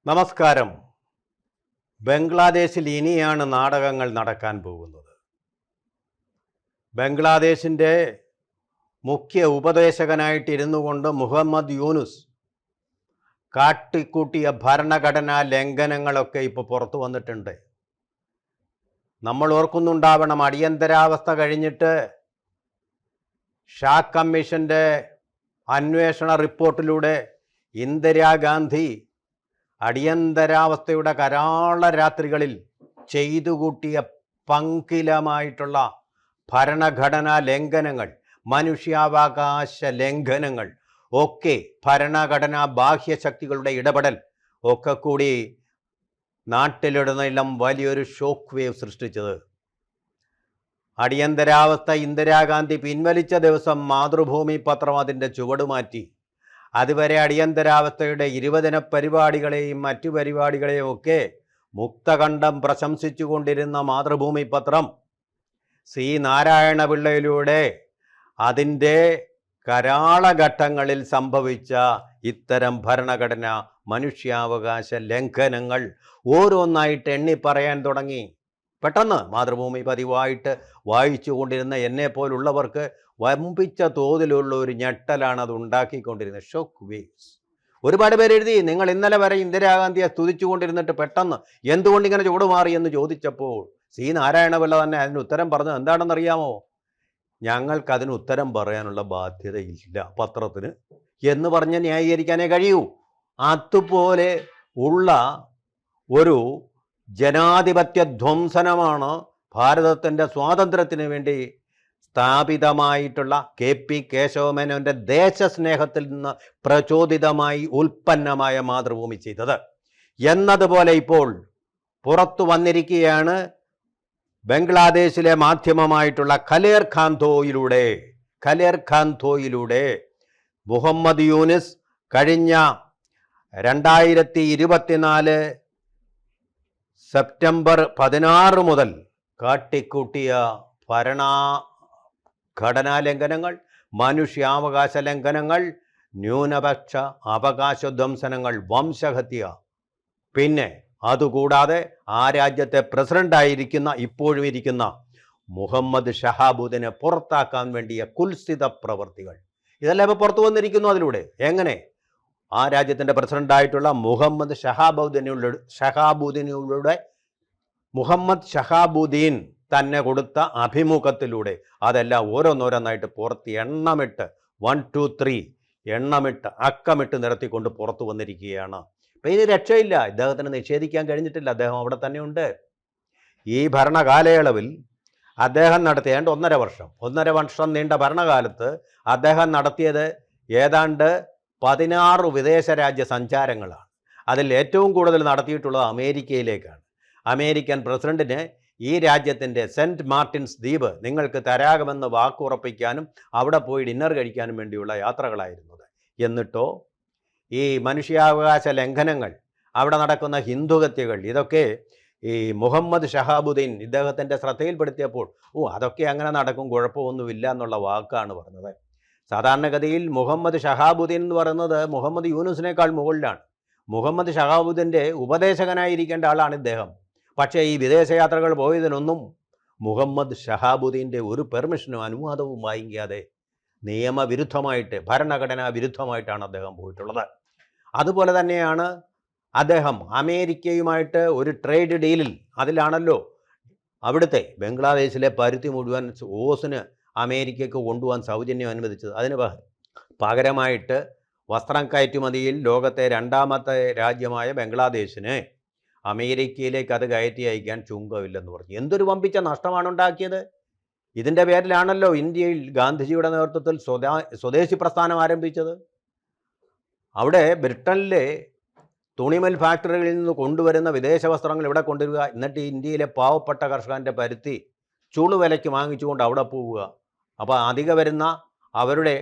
നമസ്കാരം. ബംഗ്ലാദേശിൽ ഇനിയാണ് നാടകങ്ങൾ നടക്കാൻ പോകുന്നത്. ബംഗ്ലാദേശിൻ്റെ മുഖ്യ ഉപദേശകനായിട്ടിരുന്നു കൊണ്ട് മുഹമ്മദ് യൂനുസ് കാട്ടിക്കൂട്ടിയ ഭരണഘടനാ ലംഘനങ്ങളൊക്കെ ഇപ്പോൾ പുറത്തു വന്നിട്ടുണ്ട്. നമ്മൾ ഓർക്കുന്നുണ്ടാവണം, അടിയന്തരാവസ്ഥ കഴിഞ്ഞിട്ട് ഷാ കമ്മീഷൻ്റെ അന്വേഷണ റിപ്പോർട്ടിലൂടെ ഇന്ദിരാഗാന്ധി അടിയന്തരാവസ്ഥയുടെ കരാള രാത്രികളിൽ ചെയ്തു കൂട്ടിയ പങ്കിലമായിട്ടുള്ള ഭരണഘടനാ ലംഘനങ്ങൾ, മനുഷ്യാവകാശ ലംഘനങ്ങൾ ഒക്കെ, ഭരണഘടനാ ബാഹ്യശക്തികളുടെ ഇടപെടൽ ഒക്കെ കൂടി നാട്ടിലുടനീളം വലിയൊരു ഷോക്ക് വേവ് സൃഷ്ടിച്ചത്. അടിയന്തരാവസ്ഥ ഇന്ദിരാഗാന്ധി പിൻവലിച്ച ദിവസം മാതൃഭൂമി പത്രം അതിൻ്റെ ചുവടുമാറ്റി. അതുവരെ അടിയന്തരാവസ്ഥയുടെ ഇരുപതിന പരിപാടികളെയും മറ്റു പരിപാടികളെയും ഒക്കെ മുക്തകണ്ഠം പ്രശംസിച്ചുകൊണ്ടിരുന്ന മാതൃഭൂമി പത്രം സി നാരായണപിള്ളയിലൂടെ അതിൻ്റെ കരാളഘട്ടങ്ങളിൽ സംഭവിച്ച ഇത്തരം ഭരണഘടന മനുഷ്യാവകാശ ലംഘനങ്ങൾ ഓരോന്നായിട്ട് എണ്ണി പറയാൻ തുടങ്ങി. പെട്ടെന്ന് മാതൃഭൂമി പതിവായിട്ട് വായിച്ചു കൊണ്ടിരുന്ന എന്നെപ്പോലുള്ളവർക്ക് വമ്പിച്ച തോതിലുള്ള ഒരു ഞെട്ടലാണ് അത് ഉണ്ടാക്കിക്കൊണ്ടിരുന്നത്. Shock waves. ഒരുപാട് പേര് എഴുതി, നിങ്ങൾ ഇന്നലെ വരെ ഇന്ദിരാഗാന്ധിയെ സ്തുതിച്ചുകൊണ്ടിരുന്നിട്ട് പെട്ടെന്ന് എന്തുകൊണ്ടിങ്ങനെ ചൂടുമാറി എന്ന് ചോദിച്ചപ്പോൾ സി നാരായണപിള്ള തന്നെ അതിന് ഉത്തരം പറഞ്ഞത് എന്താണെന്നറിയാമോ? ഞങ്ങൾക്കതിന് ഉത്തരം പറയാനുള്ള ബാധ്യതയില്ല പത്രത്തിന് എന്ന് പറഞ്ഞ് ന്യായീകരിക്കാനേ കഴിയൂ. അതുപോലെ ഉള്ള ഒരു ജനാധിപത്യ ധ്വംസനമാണ് ഭാരതത്തിൻ്റെ സ്വാതന്ത്ര്യത്തിന് വേണ്ടി സ്ഥാപിതമായിട്ടുള്ള കെ പി കേശവമേനോൻ്റെ ദേശസ്നേഹത്തിൽ നിന്ന് പ്രചോദിതമായി ഉൽപ്പന്നമായ മാതൃഭൂമി ചെയ്തത് എന്നതുപോലെ ഇപ്പോൾ പുറത്തു വന്നിരിക്കുകയാണ് ബംഗ്ലാദേശിലെ മാധ്യമമായിട്ടുള്ള ഖലേർ ഖാന്തോയിലൂടെ മുഹമ്മദ് യൂനുസ് കഴിഞ്ഞ 2024 സെപ്റ്റംബർ 16 മുതൽ കാട്ടിക്കൂട്ടിയ ഭരണഘടനാ ലംഘനങ്ങൾ, മനുഷ്യാവകാശ ലംഘനങ്ങൾ, ന്യൂനപക്ഷ അവകാശ ധ്വംസനങ്ങൾ, വംശഹത്യ, പിന്നെ അതുകൂടാതെ ആ രാജ്യത്തെ പ്രസിഡൻ്റായിരിക്കുന്ന ഇപ്പോഴും ഇരിക്കുന്ന മുഹമ്മദ് ഷഹാബുദ്ദീനെ പുറത്താക്കാൻ വേണ്ടിയ കുൽസിത പ്രവർത്തികൾ, ഇതെല്ലാം ഇപ്പോൾ പുറത്തു വന്നിരിക്കുന്നു. അതിലൂടെ എങ്ങനെ ആ രാജ്യത്തിൻ്റെ പ്രസിഡൻ്റായിട്ടുള്ള മുഹമ്മദ് ഷഹാബുദ്ദീൻ തന്നെ കൊടുത്ത അഭിമുഖത്തിലൂടെ അതെല്ലാം ഓരോന്നോരോന്നായിട്ട് പുറത്ത് എണ്ണമിട്ട് 1, 2, 3 എണ്ണമിട്ട് അക്കമിട്ട് നിരത്തിക്കൊണ്ട് പുറത്തു വന്നിരിക്കുകയാണ്. അപ്പം ഇത് രക്ഷയില്ല. ഇദ്ദേഹത്തിന് നിഷേധിക്കാൻ കഴിഞ്ഞിട്ടില്ല. അദ്ദേഹം അവിടെ തന്നെയുണ്ട്. ഈ ഭരണകാലയളവിൽ അദ്ദേഹം നടത്തിയ 1.5 വർഷം നീണ്ട ഭരണകാലത്ത് അദ്ദേഹം നടത്തിയത് ഏതാണ്ട് 16 വിദേശ രാജ്യ സഞ്ചാരങ്ങളാണ്. അതിൽ ഏറ്റവും കൂടുതൽ നടത്തിയിട്ടുള്ളത് അമേരിക്കയിലേക്കാണ്. അമേരിക്കൻ പ്രസിഡന്റിന് ഈ രാജ്യത്തിൻ്റെ സെൻറ്റ് മാർട്ടിൻസ് ദ്വീപ് നിങ്ങൾക്ക് തരാമെന്ന് വാക്കുറപ്പിക്കാനും അവിടെ പോയി ഡിന്നർ കഴിക്കാനും വേണ്ടിയുള്ള യാത്രകളായിരുന്നത്. എന്നിട്ടോ ഈ മനുഷ്യാവകാശ ലംഘനങ്ങൾ, അവിടെ നടക്കുന്ന ഹിന്ദുഹത്യകൾ, ഇതൊക്കെ ഈ മുഹമ്മദ് ഷഹാബുദ്ദീൻ ഇദ്ദേഹത്തിൻ്റെ ശ്രദ്ധയിൽപ്പെടുത്തിയപ്പോൾ അതൊക്കെ അങ്ങനെ നടക്കും, കുഴപ്പമൊന്നുമില്ല എന്നുള്ള വാക്കാണ് പറഞ്ഞത്. സാധാരണഗതിയിൽ മുഹമ്മദ് ഷഹാബുദ്ദീൻ എന്ന് പറയുന്നത് മുഹമ്മദ് യൂനുസിനേക്കാൾ മുകളിലാണ്. മുഹമ്മദ് ഷഹാബുദ്ദീൻ്റെ ഉപദേശകനായിരിക്കേണ്ട ആളാണ് ഇദ്ദേഹം. പക്ഷേ ഈ വിദേശയാത്രകൾ പോയതിനൊന്നും മുഹമ്മദ് ഷഹാബുദ്ദീൻ്റെ ഒരു പെർമിഷനും അനുവാദവും വാങ്ങിക്കാതെ നിയമവിരുദ്ധമായിട്ട്, ഭരണഘടനാ വിരുദ്ധമായിട്ടാണ് അദ്ദേഹം പോയിട്ടുള്ളത്. അതുപോലെ തന്നെയാണ് അദ്ദേഹം അമേരിക്കയുമായിട്ട് ഒരു ട്രേഡ് ഡീലിൽ, അതിലാണല്ലോ അവിടുത്തെ ബംഗ്ലാദേശിലെ പരുത്തി മുഴുവൻ ഓസിന് അമേരിക്കയ്ക്ക് കൊണ്ടുപോകാൻ സൗജന്യം അനുവദിച്ചത്. അതിന് പകരമായിട്ട് വസ്ത്രം കയറ്റുമതിയിൽ ലോകത്തെ 2ാമത്തെ രാജ്യമായ ബംഗ്ലാദേശിന് അമേരിക്കയിലേക്ക് അത് കയറ്റി അയക്കാൻ ചുങ്കമില്ലെന്ന് പറഞ്ഞു. എന്തൊരു വമ്പിച്ച നഷ്ടമാണ് ഉണ്ടാക്കിയത്. ഇതിൻ്റെ പേരിലാണല്ലോ ഇന്ത്യയിൽ ഗാന്ധിജിയുടെ നേതൃത്വത്തിൽ സ്വദേശി പ്രസ്ഥാനം ആരംഭിച്ചത്. അവിടെ ബ്രിട്ടനിലെ തുണിമിൽ ഫാക്ടറികളിൽ നിന്ന് കൊണ്ടുവരുന്ന വിദേശ വസ്ത്രങ്ങൾ ഇവിടെ കൊണ്ടുവരിക, എന്നിട്ട് ഇന്ത്യയിലെ പാവപ്പെട്ട കർഷകൻ്റെ പരുത്തി ചുളുവിലയ്ക്ക് വാങ്ങിച്ചുകൊണ്ട് അവിടെ പോവുക. അപ്പോൾ അധികം വരുന്ന അവരുടെ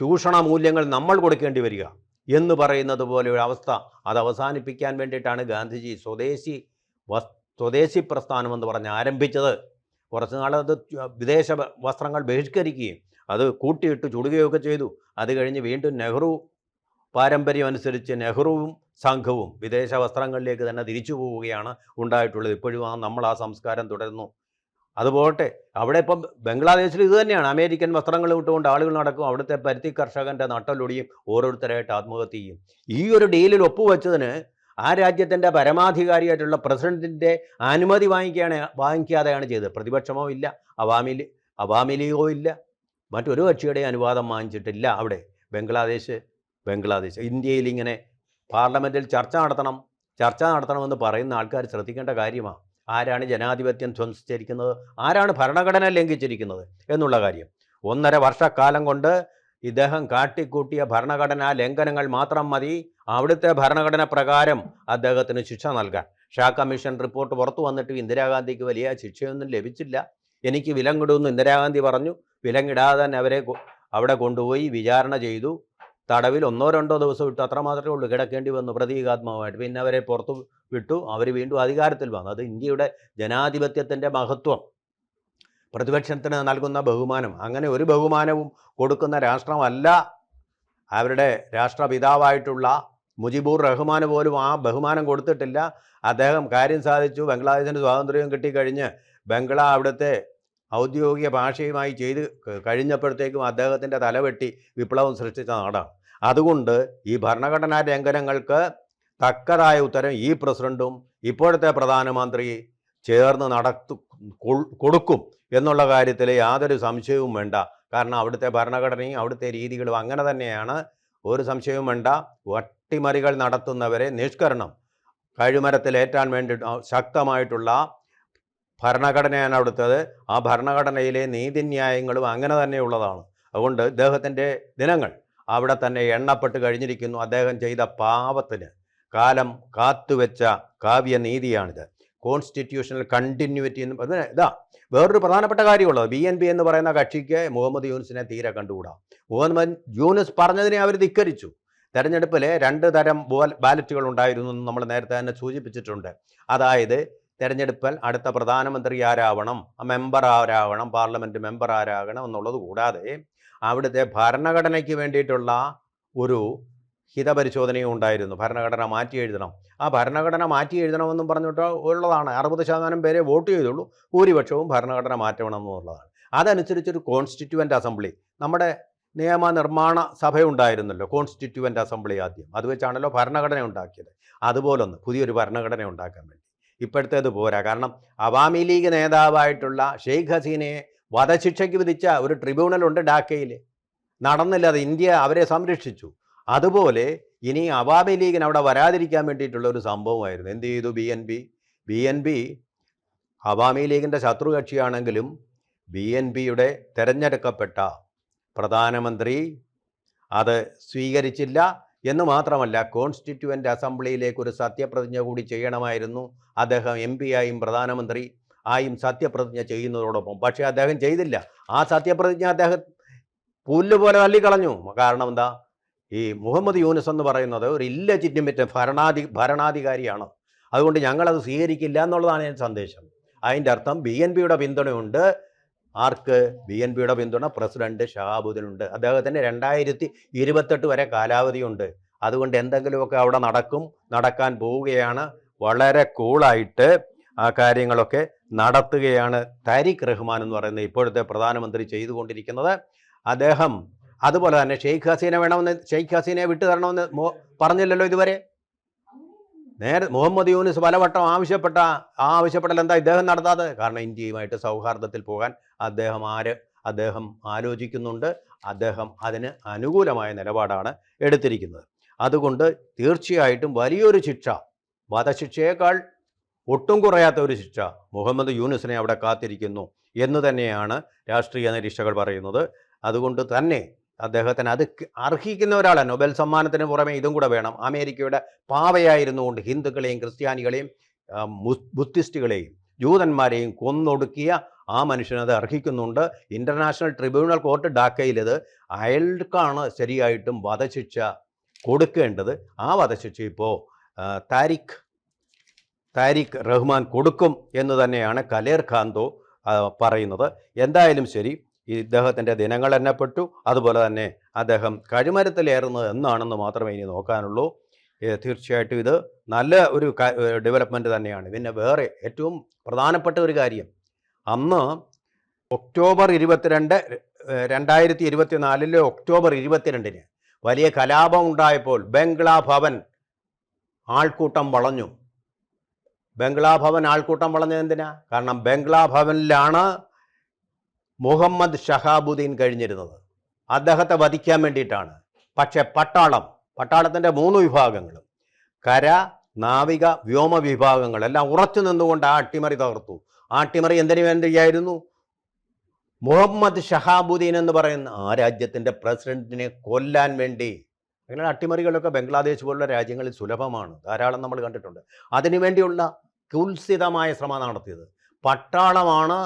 ചൂഷണ മൂല്യങ്ങൾ നമ്മൾ കൊടുക്കേണ്ടി വരിക എന്ന് പറയുന്നത് പോലെ ഒരു അവസ്ഥ, അത് അവസാനിപ്പിക്കാൻ വേണ്ടിയിട്ടാണ് ഗാന്ധിജി സ്വദേശി പ്രസ്ഥാനം എന്ന് പറഞ്ഞ് ആരംഭിച്ചത്. കുറച്ച് നാളത് വിദേശ വസ്ത്രങ്ങൾ ബഹിഷ്കരിക്കുകയും അത് കൂട്ടിയിട്ട് ചുടുകയൊക്കെ ചെയ്തു. അത് കഴിഞ്ഞ് വീണ്ടും നെഹ്റു പാരമ്പര്യം അനുസരിച്ച് നെഹ്റുവും സംഘവും വിദേശ വസ്ത്രങ്ങളിലേക്ക് തന്നെ തിരിച്ചു പോവുകയാണ് ഉണ്ടായിട്ടുള്ളത്. ഇപ്പോഴും നമ്മൾ ആ സംസ്കാരം തുടരുന്നു. അതുപോട്ടെ, അവിടെ ഇപ്പം ബംഗ്ലാദേശിൽ ഇത് തന്നെയാണ്. അമേരിക്കൻ വസ്ത്രങ്ങൾ ഇട്ടുകൊണ്ട് ആളുകൾ നടക്കും. അവിടുത്തെ പരുത്തി കർഷകൻ്റെ നട്ടലൊടിയും, ഓരോരുത്തരായിട്ട് ആത്മഹത്യ ചെയ്യും. ഈ ഒരു ഡീലിൽ ഒപ്പുവെച്ചതിന് ആ രാജ്യത്തിൻ്റെ പരമാധികാരിയായിട്ടുള്ള പ്രസിഡന്റിൻ്റെ അനുമതി വാങ്ങിക്കാതെയാണ് ചെയ്തത്. പ്രതിപക്ഷമോ ഇല്ല, അവാമി ലീഗോ ഇല്ല, മറ്റൊരു കക്ഷിയുടെ അനുവാദം വാങ്ങിച്ചിട്ടില്ല. അവിടെ ബംഗ്ലാദേശ് ഇന്ത്യയിൽ ഇങ്ങനെ പാർലമെൻറ്റിൽ ചർച്ച നടത്തണമെന്ന് പറയുന്ന ആൾക്കാർ ശ്രദ്ധിക്കേണ്ട കാര്യമാണ്. ആരാണ് ജനാധിപത്യം ധ്വംസിച്ചിരിക്കുന്നത്, ആരാണ് ഭരണഘടന ലംഘിച്ചിരിക്കുന്നത് എന്നുള്ള കാര്യം. 1.5 വർഷക്കാലം കൊണ്ട് ഇദ്ദേഹം കാട്ടിക്കൂട്ടിയ ഭരണഘടനാ ലംഘനങ്ങൾ മാത്രം മതി അവിടുത്തെ ഭരണഘടന പ്രകാരം അദ്ദേഹത്തിന് ശിക്ഷ നൽകാൻ. ഷാ കമ്മീഷൻ റിപ്പോർട്ട് പുറത്തു വന്നിട്ട് ഇന്ദിരാഗാന്ധിക്ക് വലിയ ശിക്ഷയൊന്നും ലഭിച്ചില്ല. എനിക്ക് വിലങ്ങിടുമെന്ന് ഇന്ദിരാഗാന്ധി പറഞ്ഞു. വിലങ്ങിടാതെ തന്നെ അവരെ അവിടെ കൊണ്ടുപോയി വിചാരണ ചെയ്തു. തടവിൽ 1-2 ദിവസം ഇട്ടു, അത്രമാത്രമേ ഉള്ളൂ. കിടക്കേണ്ടി വന്നു പ്രതീകാത്മകമായിട്ട്. പിന്നെ അവരെ പുറത്തു വിട്ടു. അവർ വീണ്ടും അധികാരത്തിൽ വന്നു. അത് ഇന്ത്യയുടെ ജനാധിപത്യത്തിൻ്റെ മഹത്വം, പ്രതിപക്ഷത്തിന് നൽകുന്ന ബഹുമാനം. അങ്ങനെ ഒരു ബഹുമാനവും കൊടുക്കുന്ന രാഷ്ട്രമല്ല. അവരുടെ രാഷ്ട്രപിതാവായിട്ടുള്ള മുജിബുർ റഹ്മാൻ പോലും ആ ബഹുമാനം കൊടുത്തിട്ടില്ല. അദ്ദേഹം കാര്യം സാധിച്ചു. ബംഗ്ലാദേശിന് സ്വാതന്ത്ര്യം കിട്ടിക്കഴിഞ്ഞ് അവിടുത്തെ ഔദ്യോഗിക ഭാഷയുമായി ചെയ്ത് കഴിഞ്ഞപ്പോഴത്തേക്കും അദ്ദേഹത്തിൻ്റെ തലവെട്ടി വിപ്ലവം സൃഷ്ടിച്ച നാടാണ്. അതുകൊണ്ട് ഈ ഭരണഘടനാ ലംഘനങ്ങൾക്ക് തക്കതായ ഉത്തരം ഈ പ്രസിഡന്റും ഇപ്പോഴത്തെ പ്രധാനമന്ത്രി ചേർന്ന് കൊടുക്കും എന്നുള്ള കാര്യത്തിൽ യാതൊരു സംശയവും വേണ്ട. കാരണം അവിടുത്തെ ഭരണഘടനയും അവിടുത്തെ രീതികളും അങ്ങനെ തന്നെയാണ്. ഒരു സംശയവും വേണ്ട. വട്ടിമറികൾ നടത്തുന്നവരെ നിഷ്കരണം, കഴിമരത്തിലേറ്റാൻ വേണ്ടി ശക്തമായിട്ടുള്ള ഭരണഘടനയാണ് അവിടുത്തേത്. ആ ഭരണഘടനയിലെ നീതിന്യായങ്ങളും അങ്ങനെ തന്നെയുള്ളതാണ്. അതുകൊണ്ട് ഇദ്ദേഹത്തിൻ്റെ ദിനങ്ങൾ അവിടെ തന്നെ എണ്ണപ്പെട്ട് കഴിഞ്ഞിരിക്കുന്നു. അദ്ദേഹം ചെയ്ത പാപത്തിന് കാലം കാത്തുവെച്ച കാവ്യനീതിയാണിത്. കോൺസ്റ്റിറ്റ്യൂഷണൽ കണ്ടിന്യൂറ്റി എന്ന് പറഞ്ഞാൽ വേറൊരു പ്രധാനപ്പെട്ട കാര്യമുള്ളത്. BNP എന്ന് പറയുന്ന കക്ഷിക്ക് മുഹമ്മദ് യൂനുസിനെ തീരെ കണ്ടുകൂടാ. മുഹമ്മദ് യൂനുസ് പറഞ്ഞതിനെ അവർ ധിക്കരിച്ചു. തെരഞ്ഞെടുപ്പിൽ 2 തരം ബാലറ്റുകൾ ഉണ്ടായിരുന്നു എന്ന് നമ്മൾ നേരത്തെ തന്നെ സൂചിപ്പിച്ചിട്ടുണ്ട്. അതായത് തെരഞ്ഞെടുപ്പിൽ അടുത്ത പ്രധാനമന്ത്രി ആരാവണം, മെമ്പർ ആരാവണം, പാർലമെൻറ്റ് മെമ്പർ ആരാകണം എന്നുള്ളത് കൂടാതെ അവിടുത്തെ ഭരണഘടനയ്ക്ക് വേണ്ടിയിട്ടുള്ള ഒരു ഹിതപരിശോധനയും ഉണ്ടായിരുന്നു. ഭരണഘടന മാറ്റി എഴുതണം. ആ ഭരണഘടന മാറ്റി എഴുതണമെന്നും പറഞ്ഞിട്ട് ഉള്ളതാണ്. 60% പേരെ വോട്ട് ചെയ്തുള്ളൂ. ഭൂരിപക്ഷവും ഭരണഘടന മാറ്റണം എന്നുള്ളതാണ്. അതനുസരിച്ചൊരു കോൺസ്റ്റിറ്റ്യൂവൻ്റ് അസംബ്ലി, നമ്മുടെ നിയമനിർമ്മാണ സഭയുണ്ടായിരുന്നല്ലോ, കോൺസ്റ്റിറ്റ്യൂവൻ്റ് അസംബ്ലി ആദ്യം. അത് വെച്ചാണല്ലോ ഭരണഘടന ഉണ്ടാക്കിയത്. അതുപോലൊന്ന് പുതിയൊരു ഭരണഘടന ഉണ്ടാക്കാൻ വേണ്ടി ഇപ്പോഴത്തേത് പോരാ. കാരണം അവാമി ലീഗ് നേതാവായിട്ടുള്ള ഷെയ്ഖ് ഹസീനയെ വധശിക്ഷയ്ക്ക് വിധിച്ച ഒരു ട്രിബ്യൂണലുണ്ട് ഡാക്കയിൽ. നടന്നില്ല. അത് ഇന്ത്യ അവരെ സംരക്ഷിച്ചു. അതുപോലെ ഇനി അവാമി ലീഗിന് അവിടെ വരാതിരിക്കാൻ വേണ്ടിയിട്ടുള്ള ഒരു സംഭവമായിരുന്നു. എന്ത് ചെയ്തു BNP അവാമി ലീഗിൻ്റെ ശത്രു കക്ഷിയാണെങ്കിലും BNPയുടെ തിരഞ്ഞെടുക്കപ്പെട്ട പ്രധാനമന്ത്രി അത് സ്വീകരിച്ചില്ല എന്ന് മാത്രമല്ല, കോൺസ്റ്റിറ്റ്യൂവൻ്റ് അസംബ്ലിയിലേക്ക് ഒരു സത്യപ്രതിജ്ഞ കൂടി ചെയ്യണമായിരുന്നു. അദ്ദേഹം MP ആയും പ്രധാനമന്ത്രി ആയും സത്യപ്രതിജ്ഞ ചെയ്യുന്നതോടൊപ്പം. പക്ഷേ അദ്ദേഹം ചെയ്തില്ല. ആ സത്യപ്രതിജ്ഞ അദ്ദേഹം പുല്ലുപോലെ തള്ളിക്കളഞ്ഞു. കാരണം എന്താ? ഈ മുഹമ്മദ് യൂനുസ് എന്ന് പറയുന്നത് ഒരു ഇല്ലെജിറ്റിമേറ്റ് ഭരണാധികാരിയാണ്. അതുകൊണ്ട് ഞങ്ങളത് സ്വീകരിക്കില്ല എന്നുള്ളതാണ് എൻ്റെ സന്ദേശം. അതിൻ്റെ അർത്ഥം BNPയുടെ പിന്തുണയുണ്ട്. ആർക്ക്? BNPയുടെ പിന്തുണ പ്രസിഡന്റ് ഷഹാബുദ്ദീനുണ്ട്. അദ്ദേഹത്തിന് 2028 വരെ കാലാവധിയുണ്ട്. അതുകൊണ്ട് എന്തെങ്കിലുമൊക്കെ അവിടെ നടക്കാൻ പോവുകയാണ്. വളരെ കൂളായിട്ട് ആ കാര്യങ്ങളൊക്കെ നടത്തുകയാണ് താരിഖ് റഹ്മാൻ എന്ന് പറയുന്ന ഇപ്പോഴത്തെ പ്രധാനമന്ത്രി ചെയ്തുകൊണ്ടിരിക്കുന്നത്. അദ്ദേഹം അതുപോലെ തന്നെ ഷെയ്ഖ് ഹസീനയെ വിട്ടുതരണമെന്ന് പറഞ്ഞില്ലല്ലോ ഇതുവരെ. നേരെ മുഹമ്മദ് യൂനുസ് പലവട്ടം ആവശ്യപ്പെടൽ എന്താ ഇദ്ദേഹം നടത്താതെ? കാരണം ഇന്ത്യയുമായിട്ട് സൗഹാർദ്ദത്തിൽ പോകാൻ അദ്ദേഹം ആലോചിക്കുന്നുണ്ട്. അദ്ദേഹം അതിന് അനുകൂലമായ നിലപാടാണ് എടുത്തിരിക്കുന്നത്. അതുകൊണ്ട് തീർച്ചയായിട്ടും വലിയൊരു ശിക്ഷ, വധശിക്ഷയേക്കാൾ ഒട്ടും കുറയാത്ത ഒരു ശിക്ഷ മുഹമ്മദ് യൂനുസിനെ അവിടെ കാത്തിരിക്കുന്നു എന്ന് തന്നെയാണ് രാഷ്ട്രീയ നിരീക്ഷകർ പറയുന്നത്. അതുകൊണ്ട് തന്നെ അദ്ദേഹത്തിന് അത് അർഹിക്കുന്ന ഒരാളാണ്. നൊബേൽ സമ്മാനത്തിന് പുറമെ ഇതും കൂടെ വേണം. അമേരിക്കയുടെ പാവയായിരുന്നുകൊണ്ട് ഹിന്ദുക്കളെയും ക്രിസ്ത്യാനികളെയും ബുദ്ധിസ്റ്റുകളെയും ജൂതന്മാരെയും കൊന്നൊടുക്കിയ ആ മനുഷ്യനത് അർഹിക്കുന്നുണ്ട്. ഇൻ്റർനാഷണൽ ട്രിബ്യൂണൽ കോർട്ട് ഡാക്കയിലത് അയാൾക്കാണ് ശരിയായിട്ടും വധശിക്ഷ കൊടുക്കേണ്ടത്. ആ വധശിക്ഷ ഇപ്പോൾ താരിഖ് റഹ്മാൻ കൊടുക്കും എന്ന് തന്നെയാണ് കലേർ ഖാന്തോ പറയുന്നത്. എന്തായാലും ശരി, ഇദ്ദേഹത്തിൻ്റെ ദിനങ്ങൾ എണ്ണപ്പെട്ടു. അതുപോലെ തന്നെ അദ്ദേഹം കഴിമരത്തിലേറുന്നത് എന്നാണെന്ന് മാത്രമേ ഇനി നോക്കാനുള്ളൂ. തീർച്ചയായിട്ടും ഇത് നല്ല ഒരു ഡെവലപ്മെൻറ്റ് തന്നെയാണ്. പിന്നെ വേറെ ഏറ്റവും പ്രധാനപ്പെട്ട ഒരു കാര്യം, അന്ന് ഒക്ടോബർ 22, 2024 ഒക്ടോബർ 22 വലിയ കലാപം ഉണ്ടായപ്പോൾ ബംഗ്ലാ ഭവൻ ആൾക്കൂട്ടം വളഞ്ഞു. ബംഗ്ലാ ഭവൻ ആൾക്കൂട്ടം വളഞ്ഞത് എന്തിനാ? കാരണം ബംഗ്ലാ ഭവനിലാണ് മുഹമ്മദ് ഷഹാബുദ്ദീൻ കഴിഞ്ഞിരുന്നത്. അദ്ദേഹത്തെ വധിക്കാൻ വേണ്ടിയിട്ടാണ്. പക്ഷേ പട്ടാളത്തിൻ്റെ 3 വിഭാഗങ്ങളും, കര, നാവിക, വ്യോമ വിഭാഗങ്ങൾ എല്ലാം ഉറച്ചു നിന്നുകൊണ്ട് ആ അട്ടിമറി തകർത്തു. ആ അട്ടിമറി എന്തിനു വേണ്ടിയായിരുന്നു? മുഹമ്മദ് ഷഹാബുദ്ദീൻ എന്ന് പറയുന്ന ആ രാജ്യത്തിൻ്റെ പ്രസിഡന്റിനെ കൊല്ലാൻ വേണ്ടി. അങ്ങനെ അട്ടിമറികളൊക്കെ ബംഗ്ലാദേശ് പോലുള്ള രാജ്യങ്ങളിൽ സുലഭമാണ്, ധാരാളം നമ്മൾ കണ്ടിട്ടുണ്ട്. അതിനുവേണ്ടിയുള്ള കുൽസിതമായ ശ്രമം നടത്തിയത് പട്ടാളമാണ്.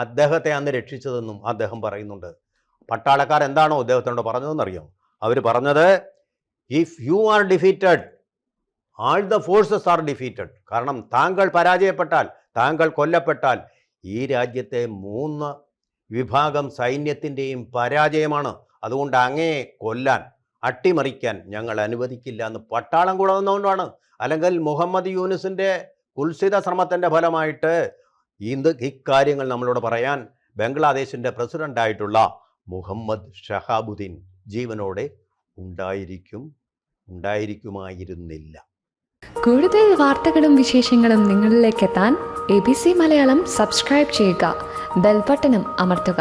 അദ്ദേഹത്തെ അന്ന് രക്ഷിച്ചതെന്നും അദ്ദേഹം പറയുന്നുണ്ട്. പട്ടാളക്കാർ എന്താണോ അദ്ദേഹത്തിനോട് പറഞ്ഞതെന്നറിയാം? അവർ പറഞ്ഞത്, if you are defeated, all the forces are defeated. കാരണം താങ്കൾ പരാജയപ്പെട്ടാൽ, താങ്കൾ കൊല്ലപ്പെട്ടാൽ ഈ രാജ്യത്തെ 3 വിഭാഗം സൈന്യത്തിൻ്റെയും പരാജയമാണ്. അതുകൊണ്ട് അങ്ങേ കൊല്ലാൻ, അട്ടിമറിക്കാൻ ഞങ്ങൾ അനുവദിക്കില്ല എന്ന് പട്ടാളം കൂടെ നിന്നുകൊണ്ടാണ്. അല്ലെങ്കിൽ മുഹമ്മദ് യൂനുസിൻ്റെ കുൽസിത ശ്രമത്തിൻ്റെ ഫലമായിട്ട് ഇക്കാര്യങ്ങൾ നമ്മളോട് പറയാൻ ബംഗ്ലാദേശിൻ്റെ പ്രസിഡൻ്റായിട്ടുള്ള മുഹമ്മദ് ഷഹാബുദ്ദീൻ ജീവനോടെ ഉണ്ടായിരിക്കുമായിരുന്നില്ല. കൂടുതൽ വാർത്തകളും വിശേഷങ്ങളും നിങ്ങളിലേക്ക് എത്താൻ ABC മലയാളം സബ്സ്ക്രൈബ് ചെയ്യുക, ബെൽ ബട്ടണും അമർത്തുക.